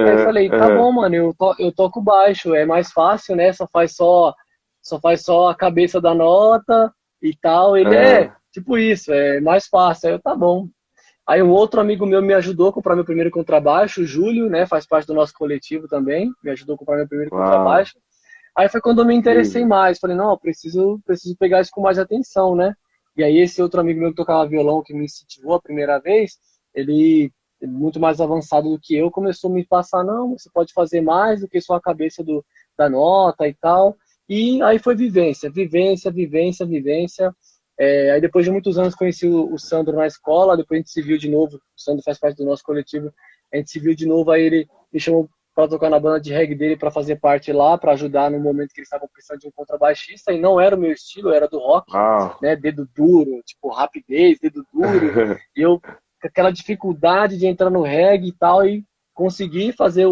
Aí eu Aham, falei, tá aham, bom, mano, eu toco baixo, é mais fácil, né? Só faz só a cabeça da nota e tal. Ele aham. tipo isso, é mais fácil. Aí eu, tá bom. Aí um outro amigo meu me ajudou a comprar meu primeiro contrabaixo, o Júlio, né? Faz parte do nosso coletivo também, me ajudou a comprar meu primeiro Uau, contrabaixo. Aí foi quando eu me interessei incrível. mais. Falei, não, eu preciso pegar isso com mais atenção, né? E aí esse outro amigo meu que tocava violão, que me incentivou a primeira vez, ele, muito mais avançado do que eu, começou a me passar, não, você pode fazer mais do que só a cabeça da nota e tal. E aí foi vivência, vivência, vivência, vivência. Aí depois de muitos anos conheci o Sandro na escola, depois a gente se viu de novo, o Sandro faz parte do nosso coletivo, a gente se viu de novo, aí ele me chamou para tocar na banda de reggae dele, para fazer parte lá, para ajudar no momento que eles estavam precisando de um contrabaixista, e não era o meu estilo, era do rock, Uau. né, dedo duro, tipo rapidez, dedo duro, e eu com aquela dificuldade de entrar no reggae e tal, e consegui fazer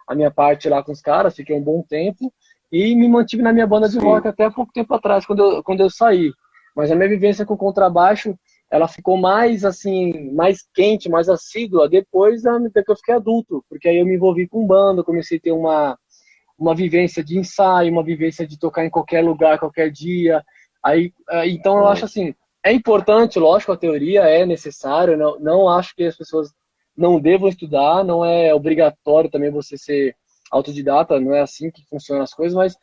a minha parte lá com os caras, fiquei um bom tempo, e me mantive na minha banda de rock Sim, até pouco tempo atrás, quando eu saí. Mas a minha vivência com o contrabaixo, ela ficou mais assim, mais quente, mais assídua depois que eu fiquei adulto, porque aí eu me envolvi com banda, comecei a ter uma vivência de ensaio, uma vivência de tocar em qualquer lugar, qualquer dia. Então eu acho ótimo. assim, é importante, lógico, a teoria é necessária, não acho que as pessoas não devam estudar, não é obrigatório também você ser autodidata, não é assim que funcionam as coisas, mas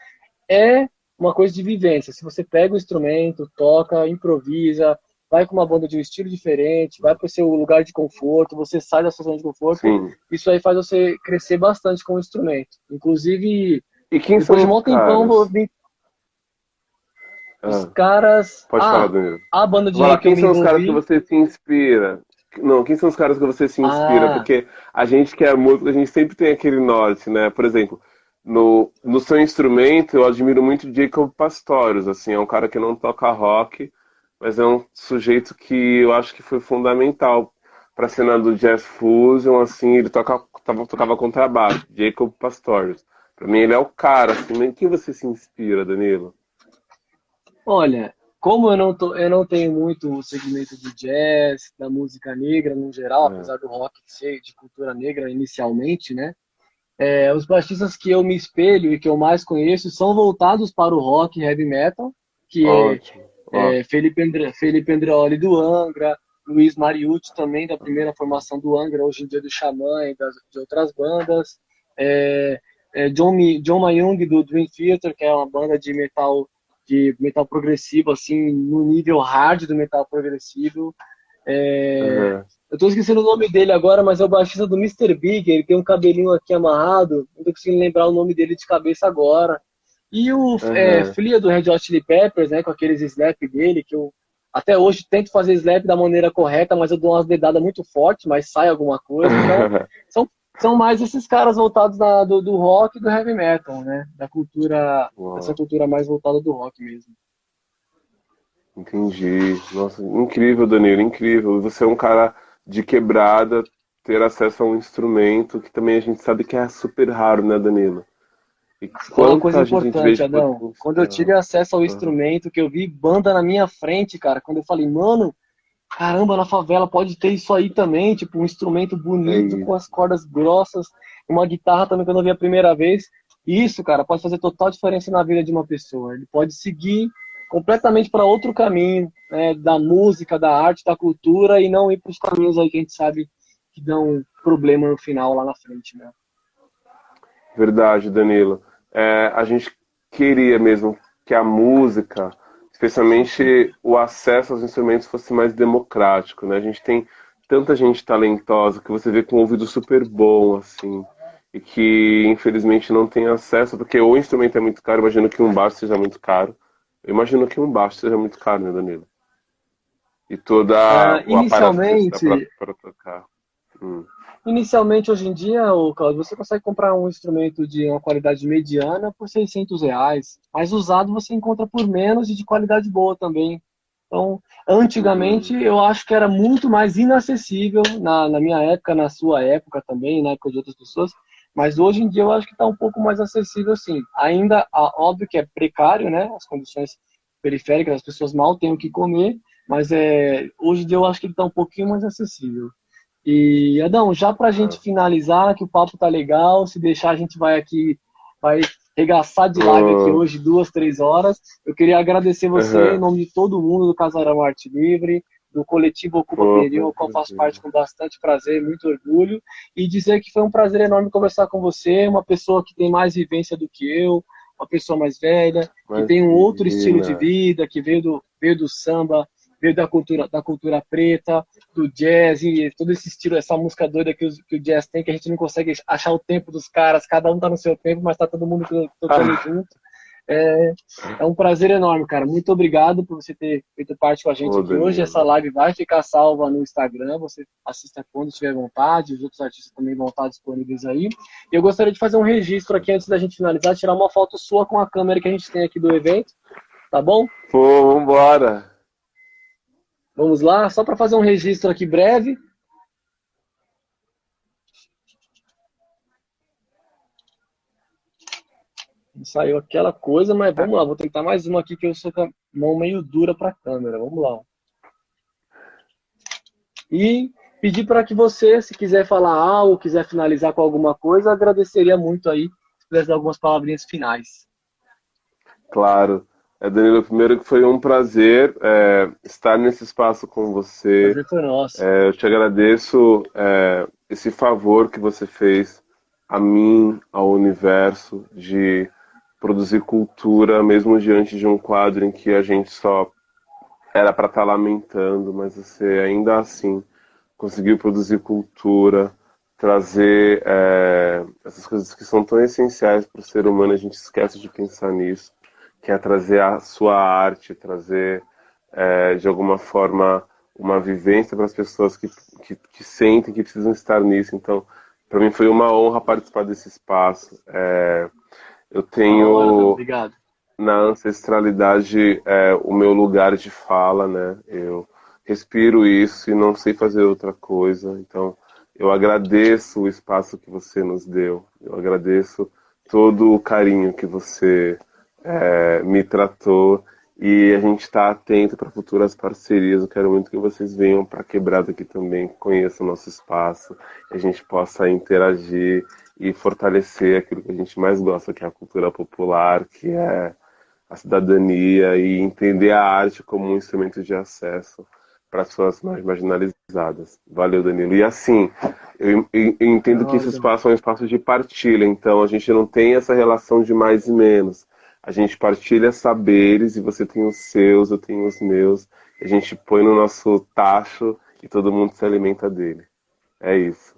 é uma coisa de vivência. Se você pega o instrumento, toca, improvisa, vai com uma banda de um estilo diferente, vai para o seu lugar de conforto, você sai da sua zona de conforto, Sim. isso aí faz você crescer bastante com o instrumento. Inclusive, E quem depois são de um os bom tempão, caras? os Ah, caras. pode falar, Danilo. A banda de Vou falar, reggae que eu quem me são os caras que envolvi. você se inspira? Não, quem são os caras que você se inspira? Ah, Porque a gente que é músico, a gente sempre tem aquele norte, né? Por exemplo, no seu instrumento, eu admiro muito Jacob Pastorius, assim, é um cara que não toca rock, mas é um sujeito que eu acho que foi fundamental para a cena do jazz fusion, assim, ele tocava contrabaixo, Jacob Pastorius. Para mim ele é o cara, assim, em quem você se inspira, Danilo? olha. como eu não tenho muito o segmento do jazz, da música negra no geral, É. apesar do rock ser de cultura negra inicialmente, né? Os baixistas que eu me espelho e que eu mais conheço são voltados para o rock e heavy metal, que Ótimo. Ó. Felipe Andreoli do Angra, Luiz Mariucci também da primeira formação do Angra, hoje em dia do Xamã e de outras bandas, é, John Mayung do Dream Theater, que é uma banda de metal progressivo, assim, no nível hard do metal progressivo. É, Uhum. eu tô esquecendo o nome dele agora, mas é o baixista do Mr. Big. Ele tem um cabelinho aqui amarrado. Não tô conseguindo lembrar o nome dele de cabeça agora. E o Uhum. Flea do Red Hot Chili Peppers, né, com aqueles slap dele, que eu até hoje tento fazer slap da maneira correta, mas eu dou umas dedadas muito fortes, mas sai alguma coisa. Então, são, são mais esses caras voltados do rock e do heavy metal, né? Dessa Uau, cultura mais voltada do rock mesmo. entendi. Nossa, incrível, Danilo, incrível. Você é um cara de quebrada, ter acesso a um instrumento que também a gente sabe que é super raro, né, Danilo? E Você falou uma coisa quanta gente a gente vê importante, de Adão. Quando eu tive potencial. acesso ao Aham. instrumento, que eu vi banda na minha frente, cara, quando eu falei, mano, caramba, na favela pode ter isso aí também, tipo, um instrumento É bonito, com as isso. cordas grossas, uma guitarra também, quando eu vi a primeira vez. Isso, cara, pode fazer total diferença na vida de uma pessoa. Ele pode seguir completamente para outro caminho, né, da música, da arte, da cultura, e não ir para os caminhos aí que a gente sabe que dão problema no final, lá na frente, né? Verdade, Danilo. A gente queria mesmo que a música, especialmente o acesso aos instrumentos, fosse mais democrático, né? A gente tem tanta gente talentosa que você vê com um ouvido super bom, assim, e que infelizmente não tem acesso, porque o instrumento é muito caro. Imagino que um baixo seja muito caro. Eu imagino que um baixo seja muito caro, né, Danilo? E todo o aparato que precisa Inicialmente, para tocar. Hum. Inicialmente, hoje em dia, Claudio, você consegue comprar um instrumento de uma qualidade mediana por R$ 600, mas usado você encontra por menos e de qualidade boa também. Então, antigamente, Uhum. eu acho que era muito mais inacessível, na minha época, na sua época também, na época de outras pessoas, mas hoje em dia eu acho que está um pouco mais acessível, sim. Ainda, óbvio que é precário, né? As condições periféricas, as pessoas mal têm o que comer, mas hoje em dia eu acho que ele está um pouquinho mais acessível. E, Adão, já para a gente Ah. finalizar, que o papo tá legal, se deixar a gente vai regaçar de live aqui Oh, hoje, 2, 3 horas. Eu queria agradecer você em aham. nome de todo mundo do Casarão Arte Livre, do coletivo Ocupa Pô, Pneu, foi um ao qual faço parte prazer. com bastante prazer, muito orgulho, e dizer que foi um prazer enorme conversar com você, uma pessoa que tem mais vivência do que eu, uma pessoa mais velha, que tem um outro estilo de Imagina. vida, que veio do samba, veio da cultura preta, do jazz e todo esse estilo, essa música doida que o jazz tem, que a gente não consegue achar o tempo dos caras, cada um tá no seu tempo, mas tá todo mundo tocando Ah, junto. É, é um prazer enorme, cara. Muito obrigado por você ter feito parte com a gente ô, aqui hoje. Essa Danilo. live vai ficar salva no Instagram. Você assista quando tiver vontade. Os outros artistas também vão estar disponíveis aí. E eu gostaria de fazer um registro aqui antes da gente finalizar, tirar uma foto sua com a câmera que a gente tem aqui do evento, tá bom? Pô, vambora. Vamos lá, só para fazer um registro aqui breve. Saiu aquela coisa, mas vamos lá, vou tentar mais uma aqui que eu sou com a mão meio dura para a câmera. Vamos lá. E pedir para que você, se quiser falar algo, quiser finalizar com alguma coisa, agradeceria muito aí se tivesse algumas palavrinhas finais. Claro. Danilo, primeiro que foi um prazer estar nesse espaço com você. Prazer foi nosso. Eu te agradeço esse favor que você fez a mim, ao universo, de produzir cultura, mesmo diante de um quadro em que a gente só era para estar lamentando, mas você ainda assim conseguiu produzir cultura, trazer essas coisas que são tão essenciais para o ser humano, a gente esquece de pensar nisso, que é trazer a sua arte, trazer de alguma forma uma vivência para as pessoas que sentem que precisam estar nisso. Então, para mim foi uma honra participar desse espaço. Eu Da hora, Dan. tenho Obrigado. na ancestralidade o meu lugar de fala, né? Eu respiro isso e não sei fazer outra coisa. Então, eu agradeço o espaço que você nos deu. Eu agradeço todo o carinho que você me tratou E a gente está atento para futuras parcerias. Eu quero muito que vocês venham para a Quebrada aqui também, conheçam o nosso espaço, que a gente possa interagir e fortalecer aquilo que a gente mais gosta, que é a cultura popular, que é a cidadania e entender a arte como um instrumento de acesso para as pessoas mais marginalizadas. Valeu, Danilo. E assim, eu entendo que esse espaço é um espaço de partilha, então a gente não tem essa relação de mais e menos. A gente partilha saberes e você tem os seus, eu tenho os meus. A gente põe no nosso tacho e todo mundo se alimenta dele. É isso.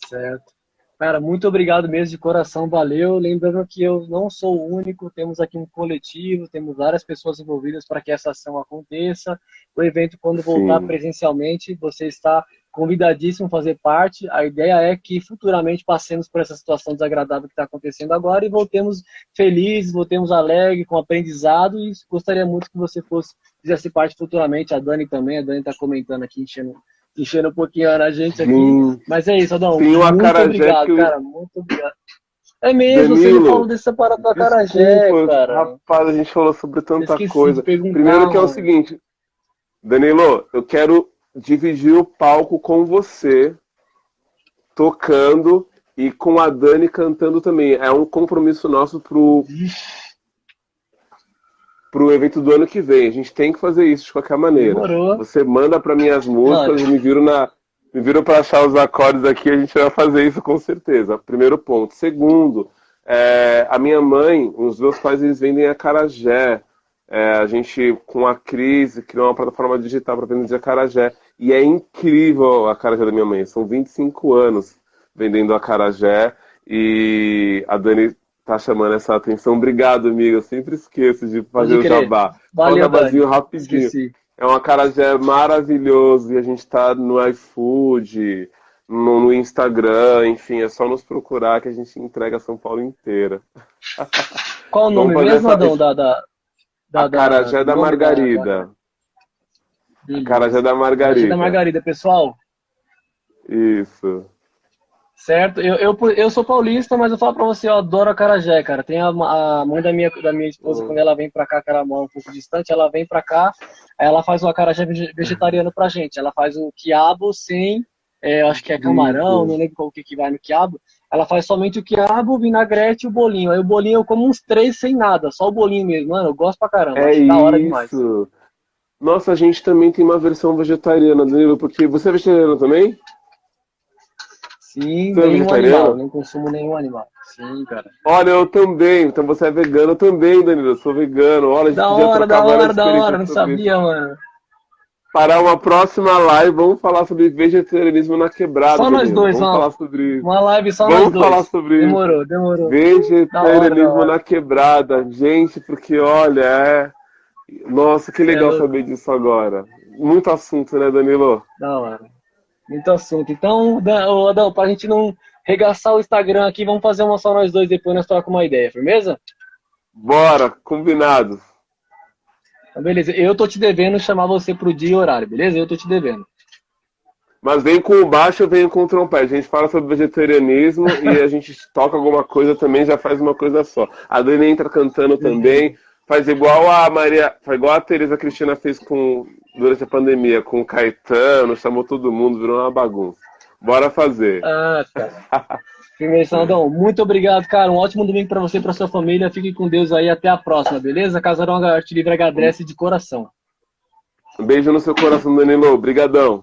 Certo. Cara, muito obrigado mesmo de coração, valeu. Lembrando que eu não sou o único, temos aqui um coletivo, temos várias pessoas envolvidas para que essa ação aconteça. O evento, quando voltar Sim. presencialmente, você está convidadíssimo a fazer parte. A ideia é que futuramente passemos por essa situação desagradável que está acontecendo agora e voltemos felizes, voltemos alegres, com aprendizado, e gostaria muito que você fizesse parte futuramente. A Dani também, a Dani está comentando aqui, enchendo um pouquinho a gente aqui. Sim. Mas é isso, Adão. Tem o Muito acarajé obrigado, que cara. Muito obrigado. É mesmo, você me Danilo, falou desse separado do acarajé, desculpa, cara. rapaz, a gente falou sobre Eu tanta esqueci de coisa. perguntar, Primeiro que é o mano. seguinte, Danilo, eu quero dividir o palco com você, tocando e com a Dani cantando também. É um compromisso nosso pro evento do ano que vem. A gente tem que fazer isso de qualquer maneira. Demorou. Você manda para mim as músicas, Mano, me viro para achar os acordes aqui, a gente vai fazer isso com certeza. Primeiro ponto. Segundo, a minha mãe, os meus pais, eles vendem acarajé. A gente, com a crise, criou uma plataforma digital para vender acarajé. E é incrível a acarajé da minha mãe. São 25 anos vendendo acarajé. E a Dani tá chamando essa atenção. Obrigado, amigo. Eu sempre esqueço de fazer pode o crer. jabá. Só um Valeu, jabazinho Dani. rapidinho. Esqueci. É um acarajé maravilhoso. E a gente tá no iFood, no Instagram, enfim, é só nos procurar que a gente entrega São Paulo inteira. Qual o Vamos nome fazer mesmo, Adão, Acarajé do da nome Margarida. Acarajé Beleza. da Acarajé da Margarida. Margarida, pessoal. Isso. Certo? Eu sou paulista, mas eu falo pra você, eu adoro acarajé, cara. Tem a mãe da minha esposa, quando ela vem pra cá, que ela mora um pouco distante, ela vem pra cá, aí ela faz o acarajé vegetariano pra gente. Ela faz o quiabo sem, eu acho que é camarão, não Isso. lembro qual que vai no quiabo. Ela faz somente o quiabo, o vinagrete e o bolinho. Aí o bolinho eu como uns 3 sem nada, só o bolinho mesmo. Mano, eu gosto pra caramba, É acho da hora demais. isso. Nossa, a gente também tem uma versão vegetariana, Danilo, porque você é vegetariano também? Sim, Você é nenhum animal, vegetariano? não consumo nenhum animal. Sim, cara. Olha, eu também. Então você é vegano também, Danilo. Eu sou vegano. Olha, a gente Da podia hora, trocar da várias hora, da experiências hora, não sobre isso. sabia, mano. Para uma próxima live, vamos falar sobre vegetarianismo na quebrada, Só nós Danilo. dois, Vamos falar sobre isso. uma live só nós Vamos falar dois. sobre isso. Demorou, demorou. Da hora, da Vegetarianismo hora. na quebrada. Gente, porque olha, Nossa, que Você é legal louco, saber disso agora. Muito assunto, né, Danilo? da hora. Muito assunto. Então, ô, Adão, pra gente não regaçar o Instagram aqui, vamos fazer uma só nós dois, depois nós trocamos uma ideia, firmeza? Bora, combinado. Então, beleza. Eu tô te devendo chamar você pro dia e horário, beleza? Eu tô te devendo. Mas vem com o baixo, eu venho com o trompete. A gente fala sobre vegetarianismo e a gente toca alguma coisa também, já faz uma coisa só. A Dani entra cantando Beleza. também, faz igual a Maria, faz igual a Tereza Cristina fez durante a pandemia, com o Caetano, chamou todo mundo, virou uma bagunça. Bora fazer. Ah, cara. Firmeza, Adão. Muito obrigado, cara. Um ótimo domingo pra você e pra sua família. Fique com Deus aí. Até a próxima, beleza? Casarão Arte Livre agradece de coração. Um beijo no seu coração, Danilo. Obrigadão.